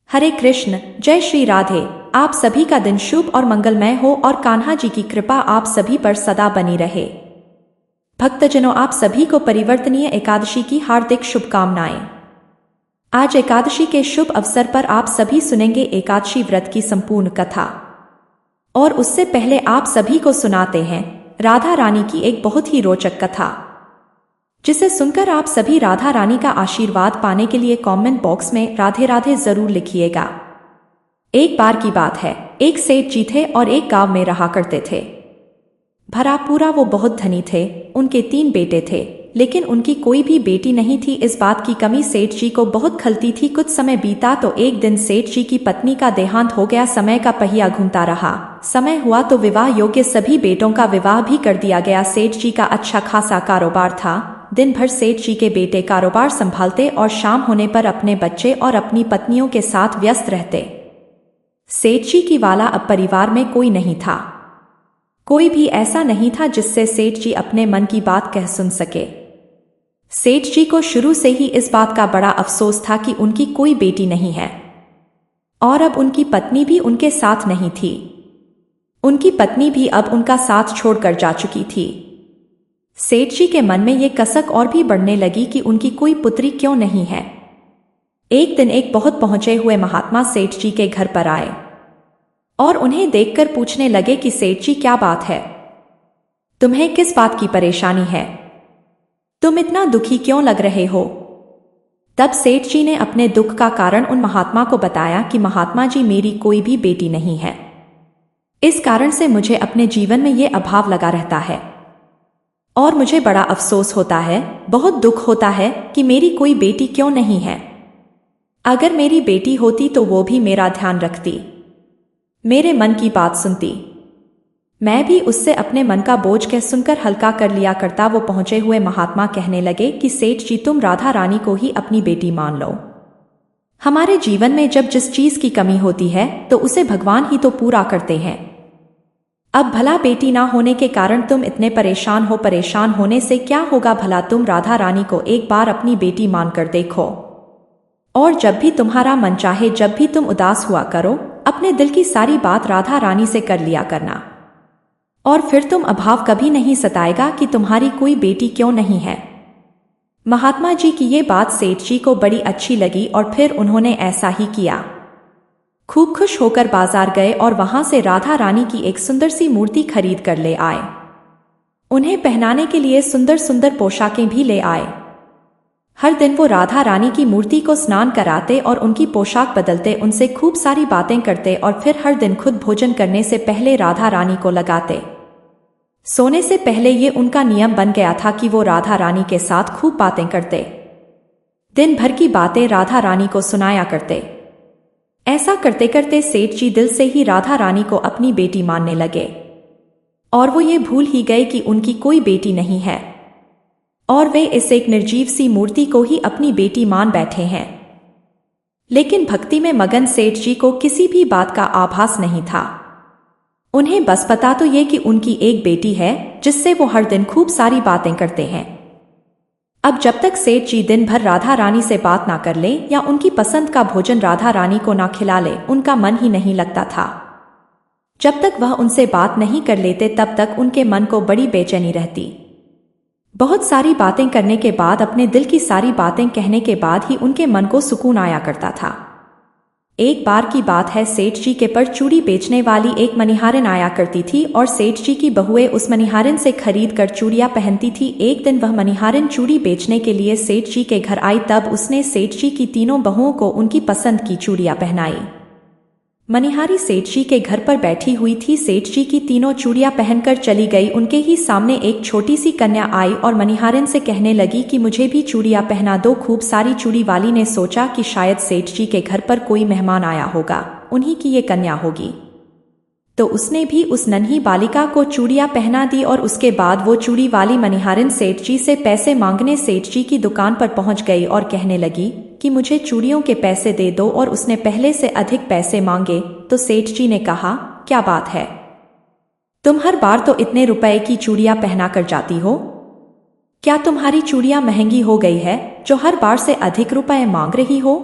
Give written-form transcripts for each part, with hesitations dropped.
हरे कृष्ण, जय श्री राधे। आप सभी का दिन शुभ और मंगलमय हो और कान्हा जी की कृपा आप सभी पर सदा बनी रहे। भक्तजनों, आप सभी को परिवर्तनीय एकादशी की हार्दिक शुभकामनाएं। आज एकादशी के शुभ अवसर पर आप सभी सुनेंगे एकादशी व्रत की संपूर्ण कथा। और उससे पहले आप सभी को सुनाते हैं राधा रानी की एक बहुत ही रोचक कथा, जिसे सुनकर आप सभी राधा रानी का आशीर्वाद पाने के लिए कमेंट बॉक्स में राधे राधे जरूर लिखिएगा। एक बार की बात है, एक सेठ जी थे और एक गांव में रहा करते थे। भरा पूरा वो बहुत धनी थे। उनके 3 बेटे थे, लेकिन उनकी कोई भी बेटी नहीं थी। इस बात की कमी सेठ जी को बहुत खलती थी। कुछ समय बीता तो एक दिन सेठ जी की पत्नी का देहांत हो गया। समय का पहिया घूमता रहा। समय हुआ तो विवाह योग्य सभी बेटों का विवाह भी कर दिया गया। सेठ जी का अच्छा खासा कारोबार था। दिन भर सेठ जी के बेटे कारोबार संभालते और शाम होने पर अपने बच्चे और अपनी पत्नियों के साथ व्यस्त रहते। सेठ जी की वाला अब परिवार में कोई नहीं था। कोई भी ऐसा नहीं था जिससे सेठ जी अपने मन की बात कह सुन सके। सेठ जी को शुरू से ही इस बात का बड़ा अफसोस था कि उनकी कोई बेटी नहीं है, और अब उनकी पत्नी भी उनके साथ नहीं थी। उनकी पत्नी भी अब उनका साथ छोड़कर जा चुकी थी। सेठ जी के मन में ये कसक और भी बढ़ने लगी कि उनकी कोई पुत्री क्यों नहीं है। एक दिन एक बहुत पहुंचे हुए महात्मा सेठ जी के घर पर आए और उन्हें देखकर पूछने लगे कि सेठ जी, क्या बात है? तुम्हें किस बात की परेशानी है? तुम इतना दुखी क्यों लग रहे हो? तब सेठ जी ने अपने दुख का कारण उन महात्मा को बताया कि महात्मा जी, मेरी कोई भी बेटी नहीं है। इस कारण से मुझे अपने जीवन में ये अभाव लगा रहता है और मुझे बड़ा अफसोस होता है, बहुत दुख होता है कि मेरी कोई बेटी क्यों नहीं है। अगर मेरी बेटी होती तो वो भी मेरा ध्यान रखती, मेरे मन की बात सुनती। मैं भी उससे अपने मन का बोझ कह सुनकर हल्का कर लिया करता। वो पहुंचे हुए महात्मा कहने लगे कि सेठ जी, तुम राधा रानी को ही अपनी बेटी मान लो। हमारे जीवन में जब जिस चीज की कमी होती है तो उसे भगवान ही तो पूरा करते हैं। अब भला बेटी ना होने के कारण तुम इतने परेशान हो। परेशान होने से क्या होगा? भला तुम राधा रानी को एक बार अपनी बेटी मानकर देखो, और जब भी तुम्हारा मन चाहे, जब भी तुम उदास हुआ करो, अपने दिल की सारी बात राधा रानी से कर लिया करना, और फिर तुम अभाव कभी नहीं सताएगा कि तुम्हारी कोई बेटी क्यों नहीं है। महात्मा जी की ये बात सेठ जी को बड़ी अच्छी लगी और फिर उन्होंने ऐसा ही किया। खूब खुश होकर बाजार गए और वहां से राधा रानी की एक सुंदर सी मूर्ति खरीद कर ले आए। उन्हें पहनाने के लिए सुंदर सुंदर पोशाकें भी ले आए। हर दिन वो राधा रानी की मूर्ति को स्नान कराते और उनकी पोशाक बदलते, उनसे खूब सारी बातें करते और फिर हर दिन खुद भोजन करने से पहले राधा रानी को लगाते। सोने से पहले ये उनका नियम बन गया था कि वो राधा रानी के साथ खूब बातें करते। दिन भर की बातें राधा रानी को सुनाया करते। ऐसा करते करते सेठ जी दिल से ही राधा रानी को अपनी बेटी मानने लगे, और वो ये भूल ही गए कि उनकी कोई बेटी नहीं है, और वे इस एक निर्जीव सी मूर्ति को ही अपनी बेटी मान बैठे हैं। लेकिन भक्ति में मगन सेठ जी को किसी भी बात का आभास नहीं था। उन्हें बस पता तो ये कि उनकी एक बेटी है जिससे वो हर दिन खूब सारी बातें करते हैं। अब जब तक सेठ जी दिन भर राधा रानी से बात ना कर ले या उनकी पसंद का भोजन राधा रानी को ना खिला ले, उनका मन ही नहीं लगता था। जब तक वह उनसे बात नहीं कर लेते तब तक उनके मन को बड़ी बेचैनी रहती। बहुत सारी बातें करने के बाद, अपने दिल की सारी बातें कहने के बाद ही उनके मन को सुकून आया करता था। एक बार की बात है, सेठ जी के पर चूड़ी बेचने वाली एक मनिहारिन आया करती थी और सेठ जी की बहुएं उस मनिहारिन से खरीद कर चूड़ियां पहनती थी। एक दिन वह मनिहारिन चूड़ी बेचने के लिए सेठ जी के घर आई। तब उसने सेठ जी की तीनों बहुओं को उनकी पसंद की चूड़ियां पहनाई। मनिहारी सेठ जी के घर पर बैठी हुई थी। सेठ जी की तीनों चूड़ियां पहनकर चली गई। उनके ही सामने एक छोटी सी कन्या आई और मनिहारिन से कहने लगी कि मुझे भी चूड़ियां पहना दो। खूब सारी चूड़ी वाली ने सोचा कि शायद सेठ जी के घर पर कोई मेहमान आया होगा, उन्हीं की ये कन्या होगी, तो उसने भी उस नन्ही बालिका को चूड़ियां पहना दी। और उसके बाद वो चूड़ी वाली मनिहारिन सेठ जी से पैसे मांगने सेठ जी की दुकान पर पहुंच गई और कहने लगी कि मुझे चूड़ियों के पैसे दे दो, और उसने पहले से अधिक पैसे मांगे। तो सेठ जी ने कहा, क्या बात है, तुम हर बार तो इतने रुपए की चूड़ियां पहना कर जाती हो, क्या तुम्हारी चूड़ियां महंगी हो गई है जो हर बार से अधिक रुपए मांग रही हो?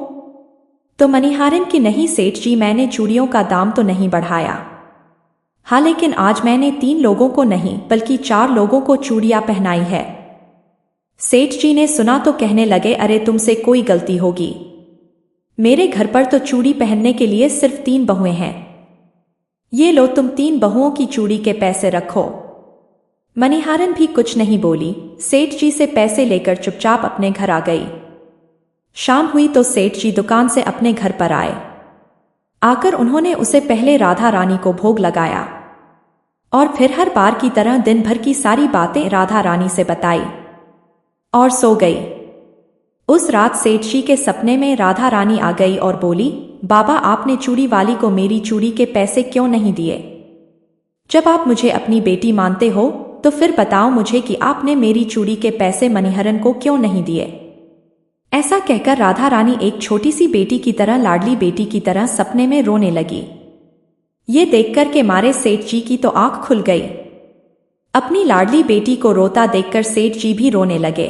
तो मणिहारन की नहीं सेठ जी, मैंने चूड़ियों का दाम तो नहीं बढ़ाया। हाँ, लेकिन आज मैंने 3 लोगों को नहीं बल्कि 4 लोगों को चूड़ियां पहनाई है। सेठ जी ने सुना तो कहने लगे, अरे तुमसे कोई गलती होगी। मेरे घर पर तो चूड़ी पहनने के लिए सिर्फ 3 बहुएं हैं। ये लो, तुम 3 बहुओं की चूड़ी के पैसे रखो। मणिहारन भी कुछ नहीं बोली, सेठ जी से पैसे लेकर चुपचाप अपने घर आ गई। शाम हुई तो सेठ जी दुकान से अपने घर पर आए। आकर उन्होंने उसे पहले राधा रानी को भोग लगाया और फिर हर बार की तरह दिन भर की सारी बातें राधा रानी से बताई और सो गई। उस रात सेठ जी के सपने में राधा रानी आ गई और बोली, बाबा, आपने चूड़ी वाली को मेरी चूड़ी के पैसे क्यों नहीं दिए? जब आप मुझे अपनी बेटी मानते हो तो फिर बताओ मुझे कि आपने मेरी चूड़ी के पैसे मणिहारन को क्यों नहीं दिए? ऐसा कहकर राधा रानी एक छोटी सी बेटी की तरह, लाडली बेटी की तरह सपने में रोने लगी। ये देखकर के मारे सेठ जी की तो आंख खुल गई। अपनी लाडली बेटी को रोता देखकर सेठ जी भी रोने लगे।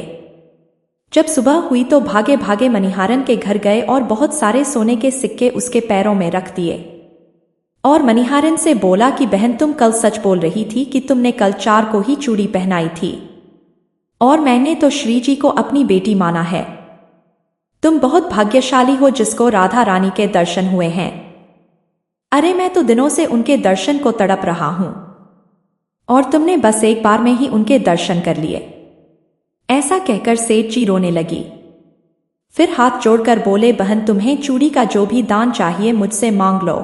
जब सुबह हुई तो भागे भागे मणिहारन के घर गए और बहुत सारे सोने के सिक्के उसके पैरों में रख दिए और मणिहारन से बोला कि बहन, तुम कल सच बोल रही थी कि तुमने कल 4 को ही चूड़ी पहनाई थी और मैंने तो श्री जी को अपनी बेटी माना है। तुम बहुत भाग्यशाली हो जिसको राधा रानी के दर्शन हुए हैं। अरे मैं तो दिनों से उनके दर्शन को तड़प रहा हूं और तुमने बस एक बार में ही उनके दर्शन कर लिए। ऐसा कहकर सेठ जी रोने लगी। फिर हाथ जोड़कर बोले, बहन, तुम्हें चूड़ी का जो भी दान चाहिए मुझसे मांग लो।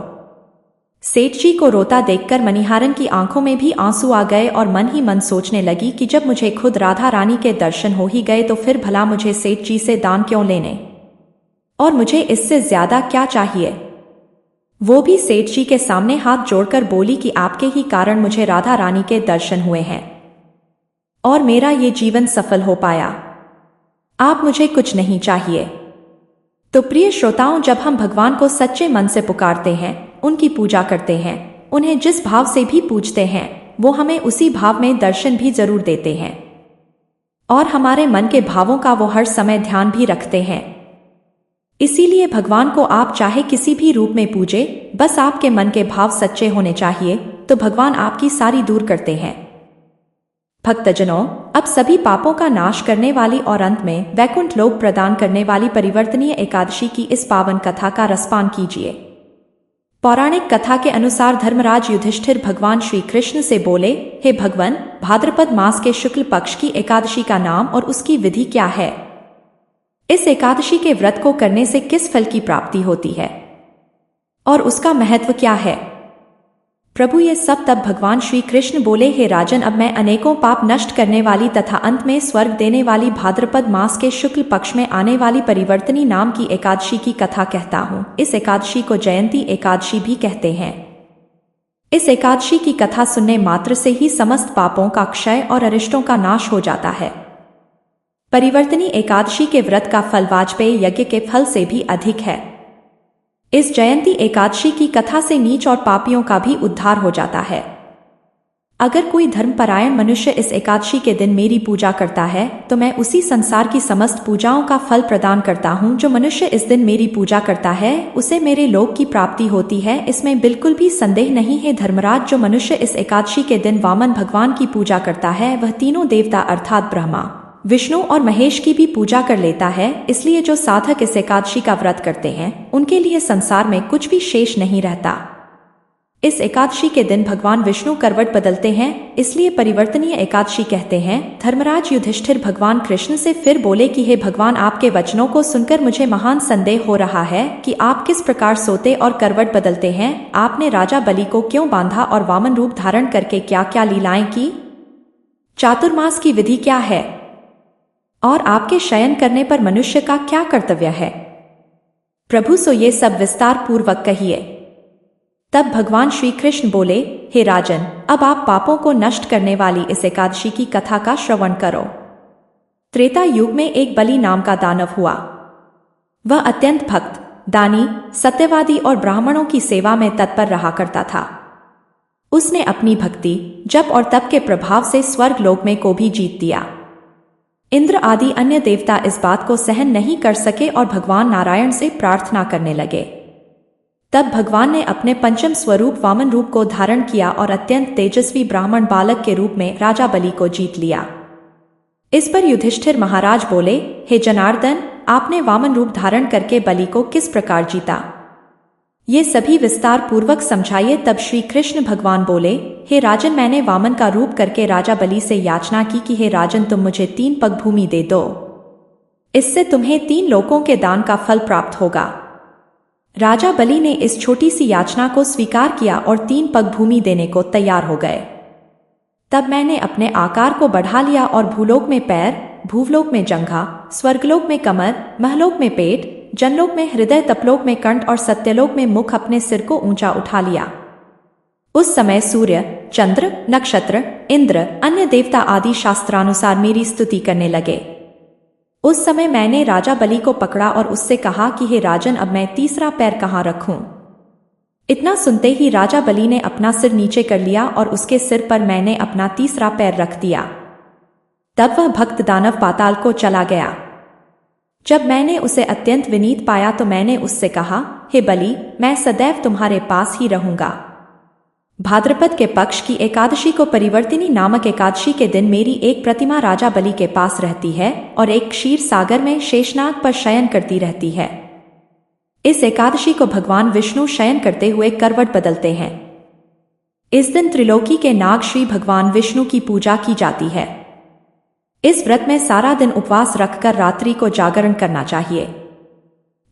सेठ जी को रोता देखकर मणिहारन की आंखों में भी आंसू आ गए और मन ही मन सोचने लगी कि जब मुझे खुद राधा रानी के दर्शन हो ही गए तो फिर भला मुझे सेठ जी से दान क्यों लेने, और मुझे इससे ज्यादा क्या चाहिए। वो भी सेठ जी के सामने हाथ जोड़कर बोली कि आपके ही कारण मुझे राधा रानी के दर्शन हुए हैं और मेरा ये जीवन सफल हो पाया। आप मुझे कुछ नहीं चाहिए। तो प्रिय श्रोताओं, जब हम भगवान को सच्चे मन से पुकारते हैं, उनकी पूजा करते हैं, उन्हें जिस भाव से भी पूजते हैं, वो हमें उसी भाव में दर्शन भी जरूर देते हैं और हमारे मन के भावों का वो हर समय ध्यान भी रखते हैं। इसीलिए भगवान को आप चाहे किसी भी रूप में पूजे, बस आपके मन के भाव सच्चे होने चाहिए तो भगवान आपकी सारी दूर करते हैं। भक्तजनों, अब सभी पापों का नाश करने वाली और अंत में वैकुंठ लोक प्रदान करने वाली परिवर्तनीय एकादशी की इस पावन कथा का रसपान कीजिए। पौराणिक कथा के अनुसार धर्मराज युधिष्ठिर भगवान श्री कृष्ण से बोले, हे भगवान, भाद्रपद मास के शुक्ल पक्ष की एकादशी का नाम और उसकी विधि क्या है? इस एकादशी के व्रत को करने से किस फल की प्राप्ति होती है और उसका महत्व क्या है? प्रभु ये सब तब भगवान श्री कृष्ण बोले, हे राजन, अब मैं अनेकों पाप नष्ट करने वाली तथा अंत में स्वर्ग देने वाली भाद्रपद मास के शुक्ल पक्ष में आने वाली परिवर्तनी नाम की एकादशी की कथा कहता हूँ। इस एकादशी को जयंती एकादशी भी कहते हैं। इस एकादशी की कथा सुनने मात्र से ही समस्त पापों का क्षय और अरिष्टों का नाश हो जाता है। परिवर्तनी एकादशी के व्रत का फल वाजपेय यज्ञ के फल से भी अधिक है। इस जयंती एकादशी की कथा से नीच और पापियों का भी उद्धार हो जाता है। अगर कोई धर्मपरायण मनुष्य इस एकादशी के दिन मेरी पूजा करता है तो मैं उसी संसार की समस्त पूजाओं का फल प्रदान करता हूँ। जो मनुष्य इस दिन मेरी पूजा करता है उसे मेरे लोक की प्राप्ति होती है, इसमें बिल्कुल भी संदेह नहीं है। धर्मराज, जो मनुष्य इस एकादशी के दिन वामन भगवान की पूजा करता है वह तीनों देवता अर्थात ब्रह्मा, विष्णु और महेश की भी पूजा कर लेता है। इसलिए जो साधक इस एकादशी का व्रत करते हैं उनके लिए संसार में कुछ भी शेष नहीं रहता। इस एकादशी के दिन भगवान विष्णु करवट बदलते हैं, इसलिए परिवर्तनीय एकादशी कहते हैं। धर्मराज युधिष्ठिर भगवान कृष्ण से फिर बोले कि हे भगवान, आपके वचनों को सुनकर मुझे महान संदेह हो रहा है कि आप किस प्रकार सोते और करवट बदलते हैं। आपने राजा बलि को क्यों बांधा और वामन रूप धारण करके क्या क्या लीलाएं की? चातुर्मास की विधि क्या है और आपके शयन करने पर मनुष्य का क्या कर्तव्य है? प्रभु, सो ये सब विस्तार पूर्वक कहिए। तब भगवान श्री कृष्ण बोले, हे राजन, अब आप पापों को नष्ट करने वाली इस एकादशी की कथा का श्रवण करो। त्रेता युग में एक बलि नाम का दानव हुआ। वह अत्यंत भक्त, दानी, सत्यवादी और ब्राह्मणों की सेवा में तत्पर रहा करता था। उसने अपनी भक्ति, जप और तप के प्रभाव से स्वर्ग लोक में को भी जीत दिया। इंद्र आदि अन्य देवता इस बात को सहन नहीं कर सके और भगवान नारायण से प्रार्थना करने लगे। तब भगवान ने अपने पंचम स्वरूप वामन रूप को धारण किया और अत्यंत तेजस्वी ब्राह्मण बालक के रूप में राजा बलि को जीत लिया। इस पर युधिष्ठिर महाराज बोले, हे जनार्दन, आपने वामन रूप धारण करके बलि को किस प्रकार जीता, ये सभी विस्तार पूर्वक समझाइए। तब श्री कृष्ण भगवान बोले, हे राजन, मैंने वामन का रूप करके राजा बलि से याचना की कि हे राजन, तुम मुझे 3 पग भूमि दे दो, इससे तुम्हें 3 लोकों के दान का फल प्राप्त होगा। राजा बलि ने इस छोटी सी याचना को स्वीकार किया और 3 पग भूमि देने को तैयार हो गए। तब मैंने अपने आकार को बढ़ा लिया और भूलोक में पैर, भूवलोक में जंघा, स्वर्गलोक में कमर, महलोक में पेट, जनलोक में हृदय, तपलोक में कंठ और सत्यलोक में मुख अपने सिर को ऊंचा उठा लिया। उस समय सूर्य, चंद्र, नक्षत्र, इंद्र, अन्य देवता आदि शास्त्रानुसार मेरी स्तुति करने लगे। उस समय मैंने राजा बलि को पकड़ा और उससे कहा कि हे राजन, अब मैं तीसरा पैर कहाँ रखूं। इतना सुनते ही राजा बलि ने अपना सिर नीचे कर लिया और उसके सिर पर मैंने अपना तीसरा पैर रख दिया। तब वह भक्त दानव पाताल को चला गया। जब मैंने उसे अत्यंत विनीत पाया तो मैंने उससे कहा, हे बलि, मैं सदैव तुम्हारे पास ही रहूंगा। भाद्रपद के पक्ष की एकादशी को परिवर्तिनी नामक एकादशी के दिन मेरी एक प्रतिमा राजा बलि के पास रहती है और एक क्षीर सागर में शेषनाग पर शयन करती रहती है। इस एकादशी को भगवान विष्णु शयन करते हुए करवट बदलते हैं। इस दिन त्रिलोकी के नाग श्री भगवान विष्णु की पूजा की जाती है। इस व्रत में सारा दिन उपवास रखकर रात्रि को जागरण करना चाहिए।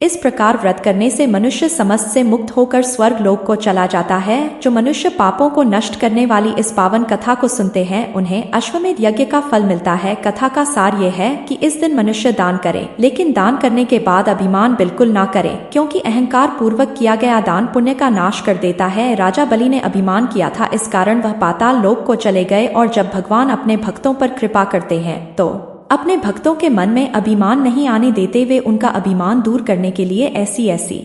इस प्रकार व्रत करने से मनुष्य समस्त से मुक्त होकर स्वर्ग लोक को चला जाता है। जो मनुष्य पापों को नष्ट करने वाली इस पावन कथा को सुनते हैं, उन्हें अश्वमेध यज्ञ का फल मिलता है। कथा का सार यह है कि इस दिन मनुष्य दान करे, लेकिन दान करने के बाद अभिमान बिल्कुल ना करे, क्योंकि अहंकार पूर्वक किया गया दान पुण्य का नाश कर देता है। राजा बलि ने अभिमान किया था, इस कारण वह पाताल लोक को चले गए। और जब भगवान अपने भक्तों पर कृपा करते हैं तो अपने भक्तों के मन में अभिमान नहीं आने देते, वे उनका अभिमान दूर करने के लिए ऐसी ऐसी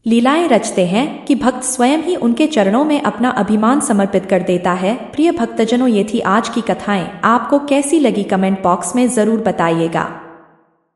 लीलाएं रचते हैं कि भक्त स्वयं ही उनके चरणों में अपना अभिमान समर्पित कर देता है। प्रिय भक्तजनों, ये थी आज की कथाएं। आपको कैसी लगी कमेंट बॉक्स में जरूर बताइएगा।